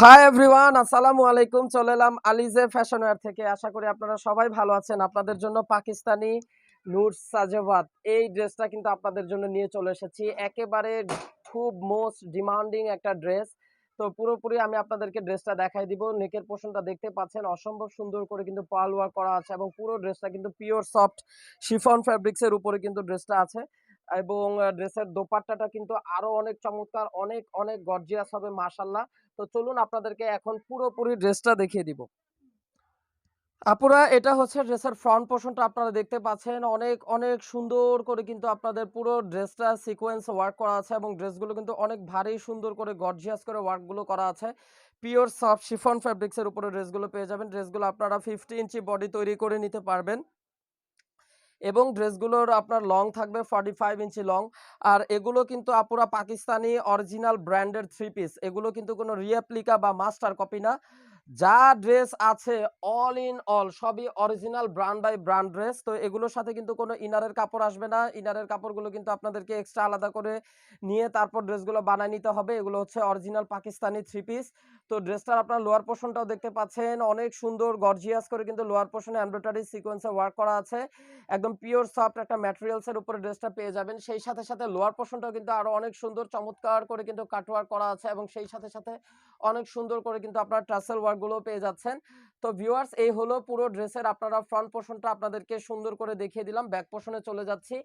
Hi everyone, আসসালামু আলাইকুম। চলে এলাম আলিজে ফ্যাশন ওয়্যার থেকে। আশা করি আপনারা সবাই ভালো আছেন। আপনাদের জন্য পাকিস্তানি নূর সাজেবাত এই ড্রেসটা কিন্তু আপনাদের জন্য নিয়ে চলে এসেছি। একেবারে খুব মোস্ট ডিমান্ডিং একটা ড্রেস। তো পুরোপুরি আমি আপনাদেরকে ড্রেসটা দেখাই দিব। নেকের পোর্শনটা দেখতে পাচ্ছেন, অসম্ভব সুন্দর করে কিন্তু পার্ল ওয়ার্ক করা আছে এবং পুরো ড্রেসটা কিন্তু পিওর সফট শিফন ফ্যাব্রিক্সের উপরে কিন্তু ড্রেসটা আছে। এবং ড্রেসের দোপাট্টাটা কিন্তু আরো অনেক চমৎকার, অনেক অনেক গর্জিয়াস হবে মাশাআল্লাহ। তো চলুন আপনাদেরকে এখন পুরোপুরি ড্রেসটা দেখিয়ে দিব। আপুরা, এটা হচ্ছে ড্রেসের ফ্রন্ট পোর্শনটা আপনারা দেখতে পাচ্ছেন। অনেক অনেক সুন্দর করে কিন্তু আপনাদের পুরো ড্রেসটা সিকোয়েন্স ওয়ার্ক করা আছে এবং ড্রেসগুলো কিন্তু অনেক ভারী সুন্দর করে গর্জিয়াস করে ওয়ার্কগুলো করা আছে। পিওর সফট শিফন ফ্যাব্রিক্সের উপরে ড্রেসগুলো পেয়ে যাবেন। ড্রেসগুলো আপনারা 50 ইঞ্চি বডি তৈরি করে নিতে পারবেন এবং ড্রেসগুলোর আপনার লং থাকবে 45 ইঞ্চি লং। আর এগুলো কিন্তু আপুরা পাকিস্তানি অরিজিনাল ব্র্যান্ডের থ্রি পিস। এগুলো কিন্তু কোনো রিয়েপ্লিকা বা মাস্টার কপি না। যা ড্রেস আছে অল ইন অল সবই original brand by brand dress. তো এগুলোর সাথে কিন্তু কোনো ইনারের কাপড় আসবে না। ইনারের কাপড়গুলো কিন্তু আপনাদেরকে এক্সট্রা আলাদা করে নিয়ে তারপর ড্রেসগুলো বানায় নিতে হবে। এগুলো হচ্ছে অরিজিনাল পাকিস্তানি থ্রি পিস। তো ড্রেসটার আপনার লোয়ার পোর্শনটাও দেখতে পাচ্ছেন, অনেক সুন্দর গর্জিয়াস করে কিন্তু লোয়ার পোর্শনে এমব্রয়ডারি সিকোয়েন্সে ওয়ার্ক করা আছে। একদম পিওর সফট একটা ম্যাটেরিয়ালস এর উপরে ড্রেসটা পেয়ে যাবেন। সেই সাথে সাথে লোয়ার পোর্শনটাও কিন্তু আরো অনেক সুন্দর চমৎকার করে কিন্তু কাটওয়ার্ক করা আছে এবং সেই সাথে সাথে অনেক সুন্দর করে কিন্তু আপনারা টাসেল ওয়ার্ক গুলো পেয়ে যাচ্ছেন। তো ভিউয়ার্স, এই হলো পুরো ড্রেসের আপনারা ফ্রন্ট পোর্শনটা আপনাদেরকে সুন্দর করে দেখিয়ে দিলাম। ব্যাক পোর্শনে চলে যাচ্ছি।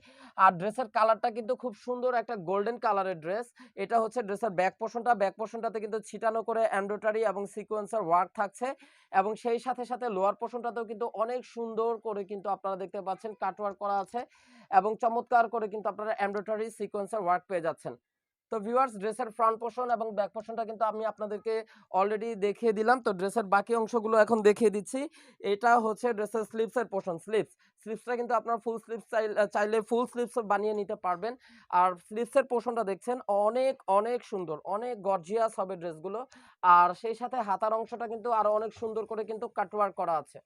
আর ড্রেসের কালারটা কিন্তু খুব সুন্দর একটা গোল্ডেন কালারের ড্রেস। এটা হচ্ছে ড্রেসের ব্যাক পোর্শনটা। ব্যাক পোর্শনটাতে কিন্তু ছিটানো করে এমব্রয়ডারি এবং সিকোয়েন্সের ওয়ার্ক থাকছে এবং সেই সাথে সাথে লোয়ার পোর্শনটাতেও কিন্তু অনেক সুন্দর করে কিন্তু আপনারা দেখতে পাচ্ছেন কাটওয়ার্ক করা আছে এবং চমৎকার করে কিন্তু আপনারা এমব্রয়ডারি সিকোয়েন্সের ওয়ার্ক পেয়ে যাচ্ছেন। তো ভিউয়ার্স, ড্রেসের ফ্রন্ট পোর্শন এবং ব্যাক পোর্শনটা কিন্তু আমি আপনাদেরকে অলরেডি দেখিয়ে দিলাম। তো ড্রেসের বাকি অংশগুলো এখন দেখিয়ে দিচ্ছি। এটা হচ্ছে ড্রেসের স্লিভসের পোর্শন। স্লিভসটা কিন্তু আপনারা ফুল স্লিভস চাইলে ফুল স্লিভস বানিয়ে নিতে পারবেন। আর স্লিভসের পোর্শনটা দেখছেন অনেক অনেক সুন্দর, অনেক গর্জিয়াস হবে ড্রেসগুলো। আর সেই সাথে হাতার অংশটা কিন্তু আরো অনেক সুন্দর করে কিন্তু কাটওয়ার্ক করা আছে।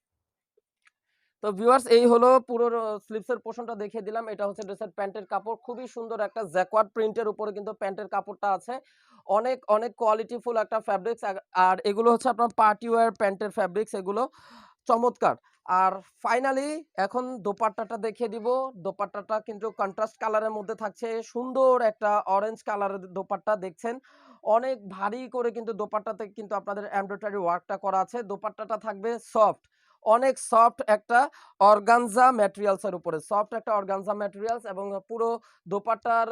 তো ভিউয়ার্স, এই হলো পুরো স্লিভসের পোর্শনটা দেখিয়ে দিলাম। এটা হচ্ছে ড্রেসের প্যান্টের কাপড়। খুবই সুন্দর একটা জ্যাকওয়ার্ড প্রিন্টের উপরে কিন্তু প্যান্টের কাপড়টা আছে। অনেক অনেক কোয়ালিটিফুল একটা ফ্যাব্রিক্স। আর এগুলো হচ্ছে আপনার পার্টি ওয়্যার প্যান্টের ফ্যাব্রিক্স এগুলো। চমৎকার। আর ফাইনালি এখন দোপাট্টাটা দেখিয়ে দিব। দোপাট্টাটা কিন্তু কন্ট্রাস্ট কালারের মধ্যে থাকছে। সুন্দর একটা অরেঞ্জ কালারের দোপাট্টা দেখছেন। অনেক ভারী করে কিন্তু দোপাট্টাতে কিন্তু আপনাদের এমব্রয়ডারি ওয়ার্কটা করা আছে। দোপাট্টাটা থাকবে সফট, অনেক সফট একটা অর্গানজা ম্যাটেরিয়ালস এর উপরে। সফট একটা অর্গানজা ম্যাটেরিয়ালস এবং পুরো দোপাট্টার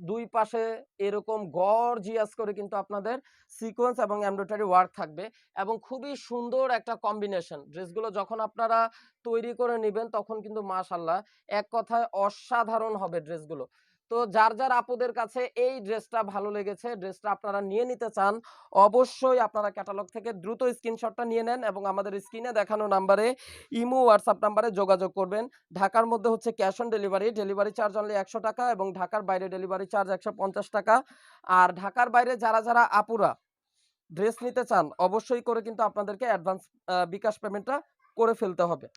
দুই পাশে এরকম গর্জিয়াস করে কিন্তু আপনাদের সিকোয়েন্স এবং এমব্রয়ডারি ওয়ার্ক থাকবে এবং খুবই সুন্দর একটা কম্বিনেশন। ড্রেসগুলো যখন আপনারা তৈরি করে নিবেন তখন কিন্তু মাশাআল্লাহ এক কথায় অসাধারণ হবে ড্রেসগুলো। তো যার যার আপুদের কাছে এই ড্রেসটা ভালো লেগেছে, ড্রেসটা আপনারা নিয়ে নিতে চান, অবশ্যই আপনারা ক্যাটালগ থেকে দ্রুত স্ক্রিনশটটা নিয়ে নেন এবং আমাদের স্ক্রিনে দেখানো নাম্বারে ইমো হোয়াটসঅ্যাপ নাম্বারে যোগাযোগ করবেন। ঢাকার মধ্যে হচ্ছে cash on delivery, delivery charge only ১০০ টাকা এবং ঢাকার বাইরে ডেলিভারি চার্জ ১৫০ টাকা। আর ঢাকার বাইরে যারা যারা আপুরা ড্রেস নিতে চান অবশ্যই করে কিন্তু আপনাদেরকে অ্যাডভান্স বিকাশ পেমেন্টটা করে ফেলতে হবে।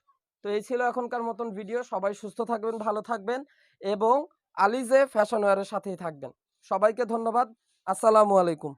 তো এই ছিল এখনকার মতন ভিডিও। সবাই সুস্থ থাকবেন, ভালো থাকবেন এবং আলিজে ফ্যাশন ওয়্যারের সাথেই থাকবেন। সবাইকে ধন্যবাদ। আসসালামু আলাইকুম।